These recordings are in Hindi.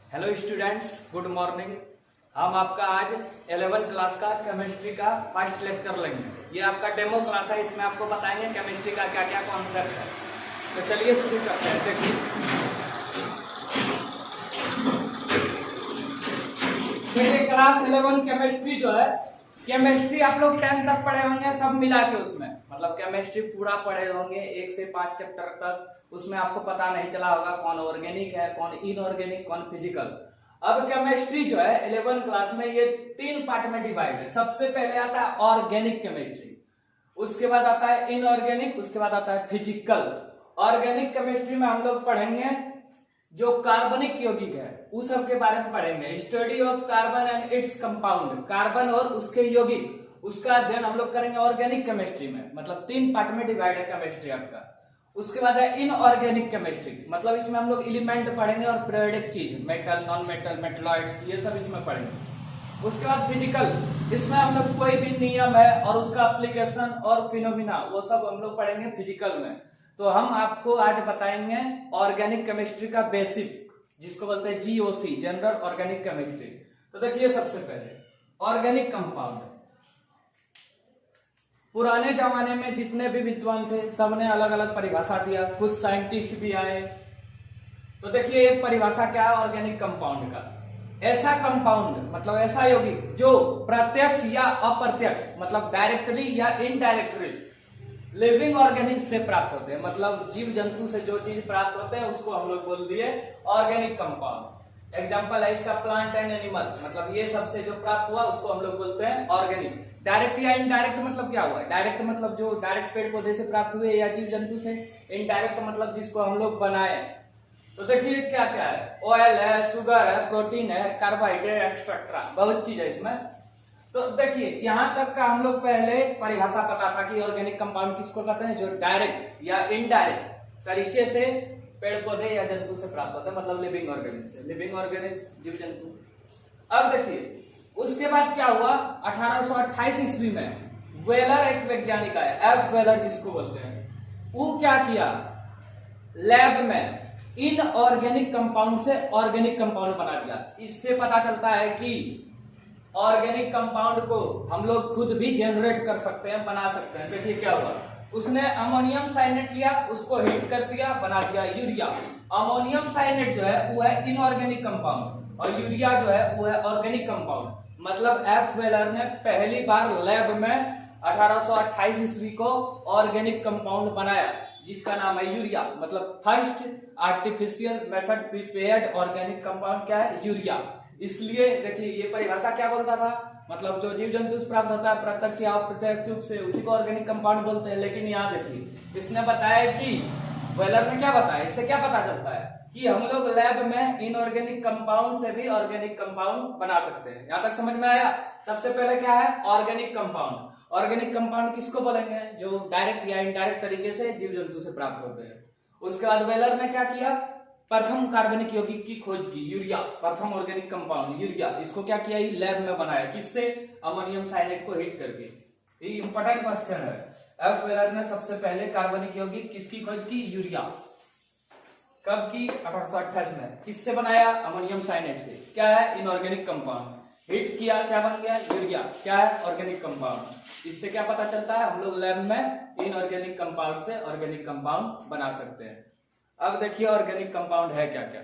Hello students, good morning. हम आपका आज 11 क्लास का केमिस्ट्री का फर्स्ट लेक्चर लेंगे। ये आपका डेमो क्लास है, इसमें आपको बताएंगे केमिस्ट्री का क्या क्या कॉन्सेप्ट है। तो चलिए शुरू करते हैं। देखिए क्लास 11 केमिस्ट्री जो है, केमिस्ट्री आप लोग 10 तक पढ़े होंगे सब मिला के, उसमें मतलब केमिस्ट्री पूरा पढ़े होंगे 1 से 5 चैप्टर तक। उसमें आपको पता नहीं चला होगा कौन ऑर्गेनिक है, कौन इनऑर्गेनिक, कौन फिजिकल। अब केमिस्ट्री जो है 11 क्लास में ये 3 पार्ट में डिवाइड है। सबसे पहले आता है ऑर्गेनिक केमिस्ट्री, उसके बाद आता है इनऑर्गेनिक, उसके बाद आता है फिजिकल। ऑर्गेनिक केमिस्ट्री में हम लोग पढ़ेंगे जो कार्बनिक यौगिक है उस सब के बारे में पढ़ेंगे। Study of carbon and its compound, carbon और उसके यौगिक, उसका अध्ययन हम लोग करेंगे ऑर्गेनिक केमिस्ट्री में। मतलब 3 पार्ट में डिवाइड है केमिस्ट्री आपका। उसके बाद है इनऑर्गेनिक केमिस्ट्री, मतलब इसमें हम लोग एलिमेंट पढ़ेंगे और पीरियोडिक चीज, मेटल, नॉन मेटल, मेटलॉइड्स, ये सब इसमें पढ़ेंगे। उसके बाद फिजिकल, इसमें हम लोग कोई भी नियम है और उसका एप्लीकेशन और फिनोमिना वो सब हम लोग पढ़ेंगे फिजिकल में। तो हम आपको आज बताएंगे ऑर्गेनिक केमिस्ट्री का बेसिक, जिसको बोलते हैं जीओसी, जनरल ऑर्गेनिक केमिस्ट्री। तो देखिए सबसे पहले ऑर्गेनिक कंपाउंड। पुराने जमाने में जितने भी विद्वान थे सबने अलग अलग परिभाषा दिया, कुछ साइंटिस्ट भी आए। तो देखिए एक परिभाषा क्या है ऑर्गेनिक कंपाउंड का, ऐसा कंपाउंड मतलब ऐसा यौगिक जो प्रत्यक्ष या अप्रत्यक्ष मतलब डायरेक्टली या इनडायरेक्टली लिविंग ऑर्गेनिज्म से प्राप्त होते हैं। मतलब जीव जंतु से जो चीज प्राप्त होते हैं उसको हम लोग बोल दिए ऑर्गेनिक कंपाउंड। एग्जांपल है इसका प्लांट एंड एनिमल, मतलब ये सबसे जो प्राप्त हुआ उसको हम लोग बोलते हैं ऑर्गेनिक। डायरेक्ट या इनडायरेक्ट मतलब क्या हुआ, डायरेक्ट मतलब जो डायरेक्ट पेड़ पौधे से प्राप्त हुए या जीव जंतु से, इनडायरेक्ट मतलब जिसको हम लोग बनाए। तो देखिए क्या क्या है, ऑयल है, शुगर है, प्रोटीन है, कार्बोहाइड्रेट एक्सेट्रा, बहुत चीज है इसमें। तो देखिए यहां तक का हम लोग पहले परिभाषा पता था कि ऑर्गेनिक कंपाउंड किसको कहते हैं, जो डायरेक्ट या इनडायरेक्ट तरीके से पेड़ पौधे या जंतु से प्राप्त होते हैं, मतलब लिविंग ऑर्गेनिज्म से, लिविंग ऑर्गेनिज्म जीव जंतु। अब देखिए उसके बाद क्या हुआ, 1828 ईस्वी में वेलर एक वैज्ञानिक आया, एफ वेलर जिसको बोलते हैं। वो क्या किया, लैब में इनऑर्गेनिक कंपाउंड से ऑर्गेनिक कंपाउंड बना दिया। इससे पता चलता है कि ऑर्गेनिक कंपाउंड को हम लोग खुद भी जनरेट कर सकते हैं, बना सकते हैं। देखिए क्या हुआ, उसने अमोनियम साइनेट लिया, उसको हीट कर दिया, बना दिया यूरिया। अमोनियम साइनेट जो है वो है इनऑर्गेनिक कंपाउंड और यूरिया जो है वो है ऑर्गेनिक कंपाउंड। मतलब एफ वेलर ने पहली बार लैब में 1828 ईस्वी को ऑर्गेनिक कंपाउंड बनाया जिसका नाम है यूरिया। मतलब first artificial method prepared organic compound क्या है, यूरिया। इसलिए देखिए ये परिभाषा क्या बोलता था, मतलब जो जीव जंतु से प्राप्त होता है प्रत्यक्ष या अप्रत्यक्ष रूप से, उसी को ऑर्गेनिक कंपाउंड बोलते हैं। लेकिन यहाँ देखिए इसने बताया कि वेलर ने क्या बताया, इससे क्या पता चलता है कि हम लोग लैब में इनऑर्गेनिक कंपाउंड से भी ऑर्गेनिक कंपाउंड बना सकते हैं। यहाँ तक समझ में आया। सबसे पहले क्या है ऑर्गेनिक कंपाउंड। ऑर्गेनिक कंपाउंड किसको बोलेंगे, जो डायरेक्ट या इनडायरेक्ट तरीके से जीव जंतु से प्राप्त होते हैं। उसके बाद वेलर ने क्या किया, प्रथम कार्बनिक यौगिक की खोज की, यूरिया, प्रथम ऑर्गेनिक कंपाउंड यूरिया। इसको क्या किया, लैब में बनाया, किससे, अमोनियम साइनेट को हीट करके। ये इंपॉर्टेंट क्वेश्चन है। एफ वेलर ने सबसे पहले कार्बनिक यौगिक किसकी खोज की, यूरिया। कब की, 1828 में। किससे बनाया, अमोनियम साइनेट से। क्या है, इनऑर्गेनिक कंपाउंड। हीट किया, क्या बन गया, यूरिया। क्या है, ऑर्गेनिक कंपाउंड। इससे क्या पता चलता है, हम लोग लैब में इनऑर्गेनिक कंपाउंड से ऑर्गेनिक कंपाउंड बना सकते हैं। अब देखिए ऑर्गेनिक कंपाउंड है क्या क्या।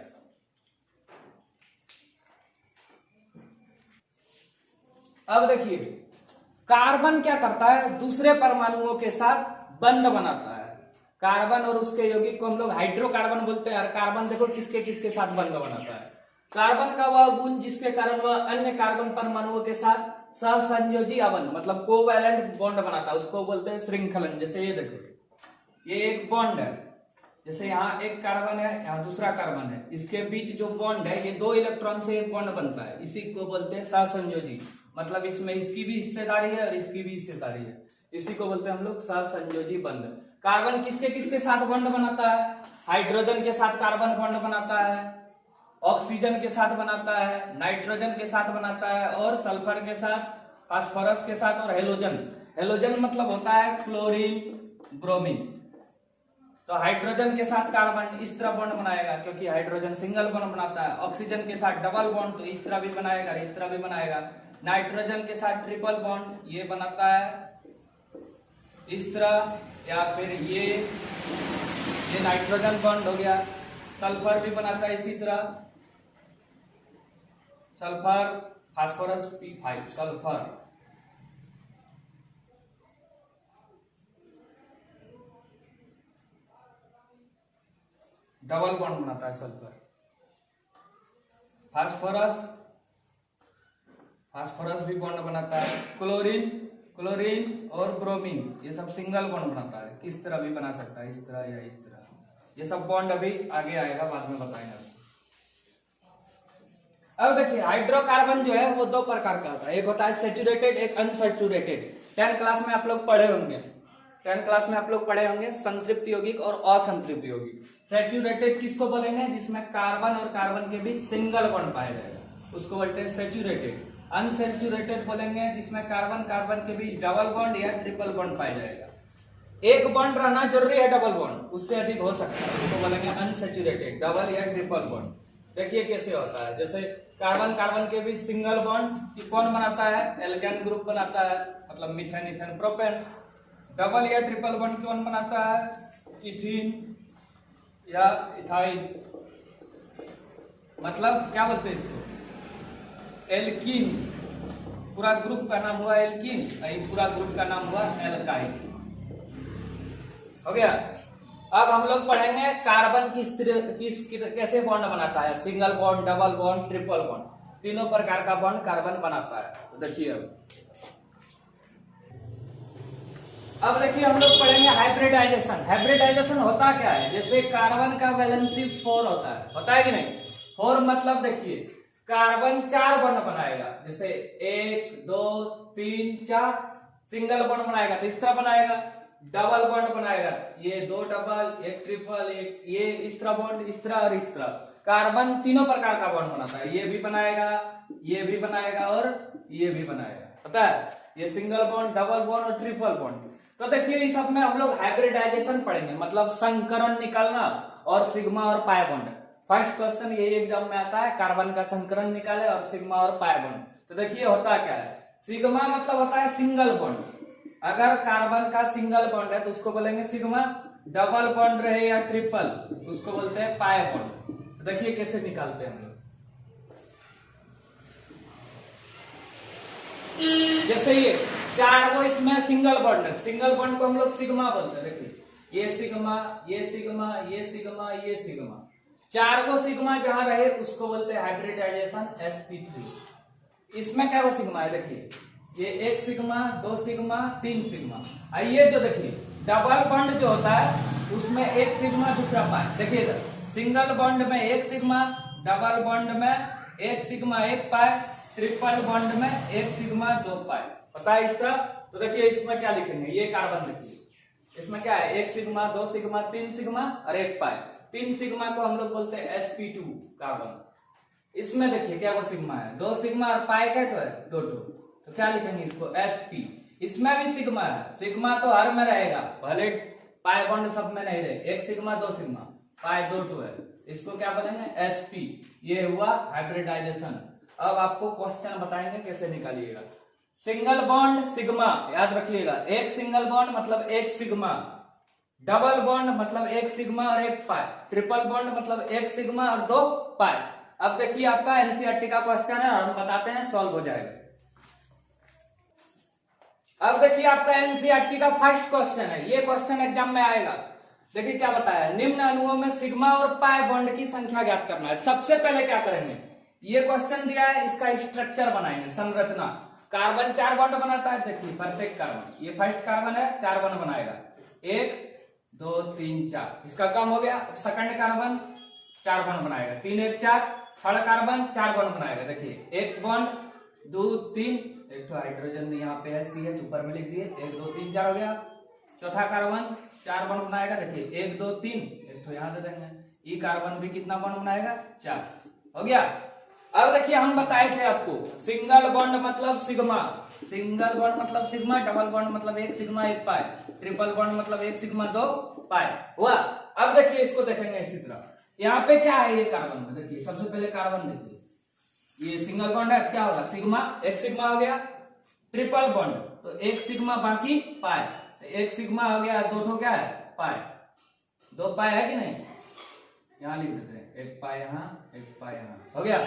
अब देखिए कार्बन क्या करता है, दूसरे परमाणुओं के साथ बंध बनाता है। कार्बन और उसके यौगिक को हम लोग हाइड्रोकार्बन बोलते हैं। और कार्बन देखो किसके किसके साथ बंध बनाता है, कार्बन का वह गुण जिसके कारण वह अन्य कार्बन परमाणुओं के साथ सहसंयोजी अबंध मतलब कोवैलेंट बॉन्ड बनाता है, उसको बोलते हैं श्रृंखलन। जैसे ये देखो, ये एक बॉन्ड है, जैसे यहाँ एक कार्बन है, यहाँ दूसरा कार्बन है, इसके बीच जो बॉन्ड है ये 2 इलेक्ट्रॉन से एक बॉन्ड बनता है, इसी को बोलते हैं सहसंयोजी। मतलब इसमें इसकी भी हिस्सेदारी है और इसकी भी हिस्सेदारी है, इसी को बोलते हैं हम लोग सहसंयोजी बंध। कार्बन किसके किसके साथ बॉन्ड बनाता है, हाइड्रोजन के साथ कार्बन बॉन्ड बनाता है, ऑक्सीजन के साथ बनाता है, नाइट्रोजन के साथ बनाता है, और सल्फर के साथ, फास्फोरस के साथ, और हेलोजन। हेलोजन मतलब होता है क्लोरीन, ब्रोमीन। तो हाइड्रोजन के साथ कार्बन इस तरह बॉन्ड बनाएगा, क्योंकि हाइड्रोजन सिंगल बॉन्ड बनाता है। ऑक्सीजन के साथ डबल बॉन्ड तो इस तरह भी बनाएगा, इस तरह भी बनाएगा। नाइट्रोजन के साथ ट्रिपल बॉन्ड ये बनाता है इस तरह, या फिर ये नाइट्रोजन बॉन्ड हो गया। सल्फर भी बनाता है इसी तरह, sulphur phosphorus P5 sulphur. Double bond बनाता है सल्फर। फास्फोरस भी बॉन्ड बनाता है। क्लोरीन और ब्रोमीन ये सब सिंगल बॉन्ड बनाता है। किस तरह भी बना सकता है, इस तरह या इस तरह। ये सब बॉन्ड अभी आगे आएगा, बाद में बताएंगे। अब देखिए हाइड्रोकार्बन जो है वो दो प्रकार का होता है, एक होता है सैचुरेटेड, एक अनसैचुरेटेड। 10 क्लास में आप लोग पढ़े होंगे संतृप्त यौगिक और असंतृप्त यौगिक। सैचुरेटेड किसको बोलेंगे? जिसमें कार्बन और कार्बन के बीच सिंगल बॉन्ड पाया जाएगा, उसको बोलते हैं सैचुरेटेड। अनसैचुरेटेड बोलेंगे जिसमें कार्बन कार्बन के बीच डबल बॉन्ड या ट्रिपल बॉन्ड पाया जाएगा। एक बॉन्ड रहना जरूरी है, डबल बॉन्ड, उससे अधिक हो सकता है, उसको बोलेंगे अनसैचुरेटेड, डबल या ट्रिपल बॉन्ड। देखिए कैसे होता है, जैसे कार्बन कार्बन के बीच सिंगल बॉन्ड कौन बनाता है? एल्केन ग्रुप बनाता है, मतलब मीथेन, इथेन, प्रोपेन। डबल या ट्रिपल बॉन्ड कौन बनाता है? इथीन या इथाइल। मतलब क्या बोलते हैं इसको? एल्कीन। पूरा ग्रुप का नाम हुआ एल्कीन, पूरा ग्रुप का नाम हुआ एल्काइल। हो गया। अब हम लोग पढ़ेंगे कार्बन कैसे बॉन्ड बनाता है। Single bond, double bond, triple bond, तीनों प्रकार का बॉन्ड कार्बन बनाता है। तो देखिए अब देखिए हम लोग पढ़ेंगे हाइब्रिडाइजेशन। हाइब्रिडाइजेशन होता क्या है? जैसे कार्बन का वैलेंसी 4 होता है कि नहीं? 4 मतलब देखिए कार्बन 4 बॉन्ड बनाएगा, जैसे 1 2 3 4 सिंगल बॉन्ड बनाएगा तो इस तरह बनाएगा। डबल बॉन्ड बनाएगा, ये 2 डबल, 1 ट्रिपल, एक ये इस तरह बॉन्ड, इस तरह और इस तरह। कार्बन तीनों प्रकार का बॉन्ड बनाता है, ये भी बनाएगा, ये भी बनाएगा और ये भी बनाएगा। पता है, ये सिंगल बॉन्ड, डबल बॉन्ड और ट्रिपल बॉन्ड। तो देखिए इस सब में हम लोग हाइब्रिडाइजेशन पढ़ेंगे, मतलब संकरण निकालना और सिग्मा और पाई बॉन्ड। फर्स्ट क्वेश्चन यही एग्जाम में आता है, कार्बन का संकरण निकाले और सिग्मा और पाई बॉन्ड। तो देखिए होता क्या है, सिग्मा मतलब होता है सिंगल बॉन्ड। अगर कार्बन का सिंगल बॉन्ड है तो उसको बोलेंगे सिग्मा, डबल बॉन्ड रहे या ट्रिपल उसको बोलते हैं पाई बॉन्ड। तो देखिए कैसे निकालते हैं हम लोग। जैसे ये 4 वो इसमें सिंगल बॉन्ड है, सिंगल बॉन्ड को हम लोग सिग्मा बोलते हैं। देखिए ये सिग्मा, ये सिग्मा, ये सिग्मा, ये सिग्मा, 4 को सिग्मा जहां रहे उसको बोलते हैं हाइब्रिडाइजेशन sp3। इसमें क्या वो सिग्मा है? देखिए ये 1 सिग्मा, 2 सिग्मा, 3 सिग्मा। ये जो देखिए डबल बॉन्ड जो होता है उसमें 1 सिग्मा दूसरा पाई। देखिए इधर सिंगल बॉन्ड में 1 सिग्मा, डबल बॉन्ड में 1 सिग्मा 1 पाई, ट्रिपल बॉन्ड में 1 सिग्मा 2 पाई। पता है इस तरह। तो देखिए इसमें क्या लिखेंगे, ये कार्बन देखिए इसमें क्या है, 1 सिग्मा, 2 सिग्मा, 3 सिग्मा और 1 पाई। 3 सिग्मा को हम लोग बोलते हैं sp2 कार्बन। इसमें देखिए क्या वो सिग्मा है, 2 सिग्मा और पाई का है 2 तो क्या लिखेंगे इसको sp। इसमें भी सिग्मा है, सिग्मा तो हर में रहेगा, भले पाई बॉन्ड सब में नहीं रहे। 1 सिग्मा 2 सिग्मा, पाई 2 है, इसको क्या बोलेंगे sp। ये हुआ हाइब्रिडाइजेशन। अब आपको क्वेश्चन बताएंगे कैसे निकालिएगा। सिंगल बॉन्ड सिग्मा, याद रखिएगा, 1 सिंगल बॉन्ड मतलब 1 सिग्मा, डबल बॉन्ड मतलब 1 सिग्मा और 1 पाई, ट्रिपल बॉन्ड मतलब 1 सिग्मा और 2 पाई। अब देखिए आपका एनसीईआरटी का क्वेश्चन है और हम बताते हैं, सॉल्व हो जाएगा। अब देखिए आपका एनसीईआरटी का फर्स्ट क्वेश्चन है, ये क्वेश्चन एग्जाम में आएगा। देखिए क्या बताया, निम्न अणुओं में सिग्मा और पाई बॉन्ड की संख्या ज्ञात करना है। सबसे पहले क्या करेंगे, ये क्वेश्चन दिया है, इसका स्ट्रक्चर बनाएंगे, संरचना। कार्बन 4 बॉन्ड बनाता है, देखिए प्रत्येक कार्बन, ये फर्स्ट कार्बन है 4 बॉन्ड बनाएगा, 1 2 3 4। इसका काम हो गया। सेकंड कार्बन 4 बॉन्ड बनाएगा, 3 1 4। थर्ड कार्बन 4 बॉन्ड बनाएगा, देखिए 1 बॉन्ड 2 3, एक तो हाइड्रोजन यहाँ पे है CH ऊपर में लिख दिए, 1 2 3 4 हो गया। चौथा कार्बन 4 बॉन्ड बनाएगा, देखिए 1 2 3, एक तो यहाँ दे देंगे। ई कार्बन भी कितना बॉन्ड बनाएगा, 4 हो गया। अब देखिए हम बताए थे आपको सिंगल बॉन्ड मतलब सिग्मा, सिंगल बॉन्ड मतलब सिग्मा, डबल बॉन्ड मतलब एक सिग्मा एक पाई, ट्रिपल बॉन्ड मतलब एक सिग्मा दो पाई हुआ। अब देखिए इसको देखेंगे इसी तरह, यहाँ पे क्या है ये कार्बन में, देखिए सबसे पहले कार्बन देखिए, ये सिंगल बॉन्ड है, क्या होगा सिग्मा, एक सिग्मा हो गया। ट्रिपल बॉन्ड तो एक सिग्मा बाकी पाई, तो एक सिग्मा हो गया, दो ठो क्या है पाई, दो पाई है कि नहीं, यहाँ लिख देते हैं, एक पाई यहाँ एक पाई यहाँ हो गया।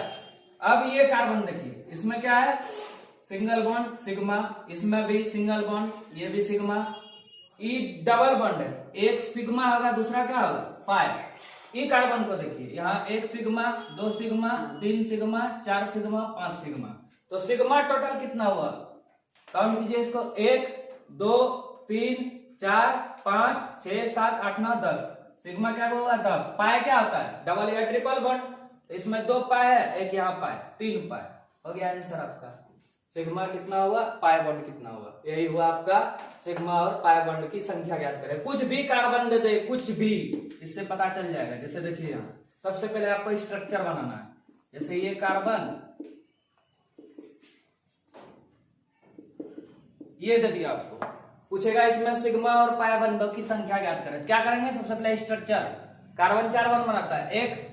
अब ये कार्बन देखिए इसमें क्या है सिंगल बॉन्ड सिग्मा, इसमें भी सिंगल बॉन्ड, ये भी सिग्मा, ये डबल बॉन्ड है, एक सिग्मा होगा दूसरा क्या होगा पाई। ई कार्बन को देखिए यहाँ एक सिग्मा, दो सिग्मा, तीन सिग्मा, चार सिग्मा, पांच सिग्मा, तो सिग्मा टोटल कितना हुआ, काउंट कीजिए इसको, एक दो तीन चार पांच छह सात आठ नौ दस, सिग्मा क्या हुआ 10। पाई क्या होता है डबल या ट्रिपल बॉन्ड, इसमें दो पाई है एक यहाँ पाई, तीन पाई हो गया आंसर आपका। सिग्मा कितना हुआ, पाई बॉन्ड कितना हुआ, यही हुआ आपका सिग्मा और पाई बॉन्ड की संख्या ज्ञात करें। कुछ भी कार्बन दे दे, कुछ भी, इससे पता चल जाएगा। जैसे देखिए यहाँ सबसे पहले आपको स्ट्रक्चर बनाना है, जैसे ये कार्बन ये दे दिया आपको, पूछेगा इसमें सिग्मा और पाई बॉन्डों की संख्या ज्ञात करें, क्या करेंगे सबसे पहले स्ट्रक्चर, कार्बन 4 बॉन्ड बनाता है, एक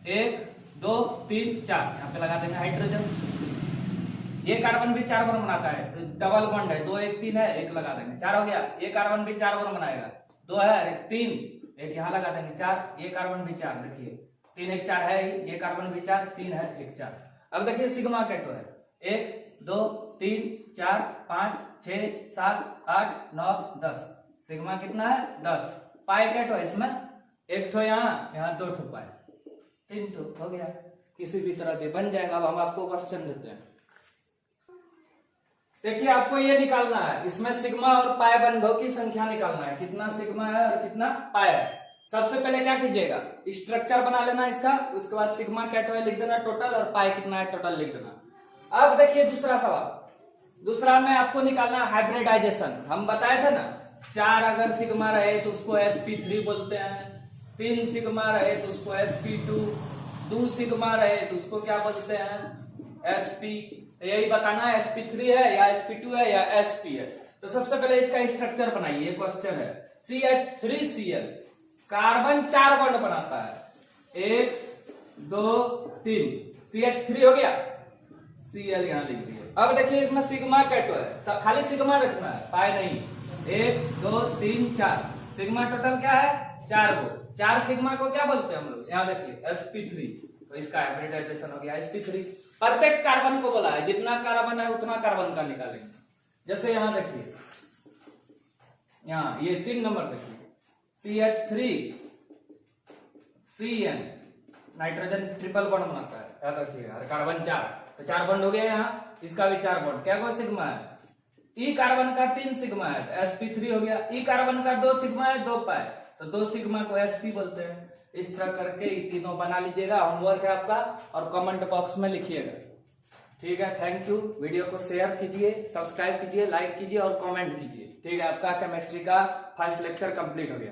एक दो तीन चार, यहाँ पे लगा देंगे हाइड्रोजन। ये कार्बन भी 4 बॉन्ड बनाता है, तो डबल बॉन्ड है, दो एक तीन है, एक लगा देंगे 4 हो गया। ये कार्बन भी 4 बॉन्ड बनाएगा, दो है एक तीन, एक यहाँ लगा देंगे 4, ये कार्बन भी 4, देखिए 3 एक 4 है, ये कार्बन भी 4, 3 है एक 4। अब देखिए सिग्मा कैटो है, 1 2 3 4 5 6 7 8 9 10, सिग्मा कितना है 10। पाई कैटो है इसमें, एक ठो यहाँ दो ठो पाई, 3 ठो हो गया, किसी भी तरह के बन जाएगा। अब हम आपको क्वेश्चन देते हैं, देखिए आपको ये निकालना है, इसमें सिग्मा और पाई बॉन्डों की संख्या निकालना है, कितना सिग्मा है और कितना पाई है। सबसे पहले क्या कीजिएगा स्ट्रक्चर बना लेना इसका, उसके बाद सिग्मा कैटो है लिख देना टोटल, और पाई कितना है टोटल लिख देना। अब देखिए दूसरा सवाल, दूसरा में आपको निकालना हाइब्रिडाइजेशन। हम बताए थे ना 4 अगर सिग्मा रहे तो उसको sp3 बोलते हैं, 3 सिग्मा रहे तो उसको sp2, 2 सिग्मा रहे तो उसको क्या बोलते हैं sp। यही बताना है sp3 है या sp2 है या sp है। तो सबसे पहले इसका स्ट्रक्चर बनाइए, ये क्वेश्चन है। CH3Cl कार्बन 4 बॉन्ड बनाता है, 1 2 3, CH3 हो गया, Cl यहाँ लिख दिए। अब देखिए इसमें सिग्मा कैटो है, खाली सिग्मा रखना है पाई नहीं, 1 2 3 4, सिग्मा टोटल क्या है 4 को, 4 सिग्मा को क्या बोलते हैं हम लोग, यहाँ देखिए sp3, तो इसका हाइब्रिडाइजेशन हो गया sp3। प्रत्येक कार्बन को बोला है, जितना कार्बन है उतना कार्बन का निकालेंगे। जैसे यहाँ देखिए, यहाँ ये 3 नंबर देखिए, CH3 Cn nitrogen triple bond बनाता है, याद रखिएगा, कार्बन 4, तो 4 बॉन्ड हो गया यहाँ, इसका भी 4 बॉन्ड, क्या को सिग्मा है। ई कार्बन का 3 सिग्मा है, sp3 हो गया। ई कार्बन का 2 सिग्मा है, 2 पाई, तो 2 सिग्मा को sp बोलते हैं। इस तरह करके ये तीनों बना लीजिएगा, होमवर्क है आपका, और कमेंट बॉक्स में लिखिएगा। ठीक है, थैंक यू। वीडियो को शेयर कीजिए, सब्सक्राइब कीजिए, लाइक कीजिए और कमेंट कीजिए। ठीक है, आपका केमिस्ट्री का फर्स्ट लेक्चर कंप्लीट हो गया।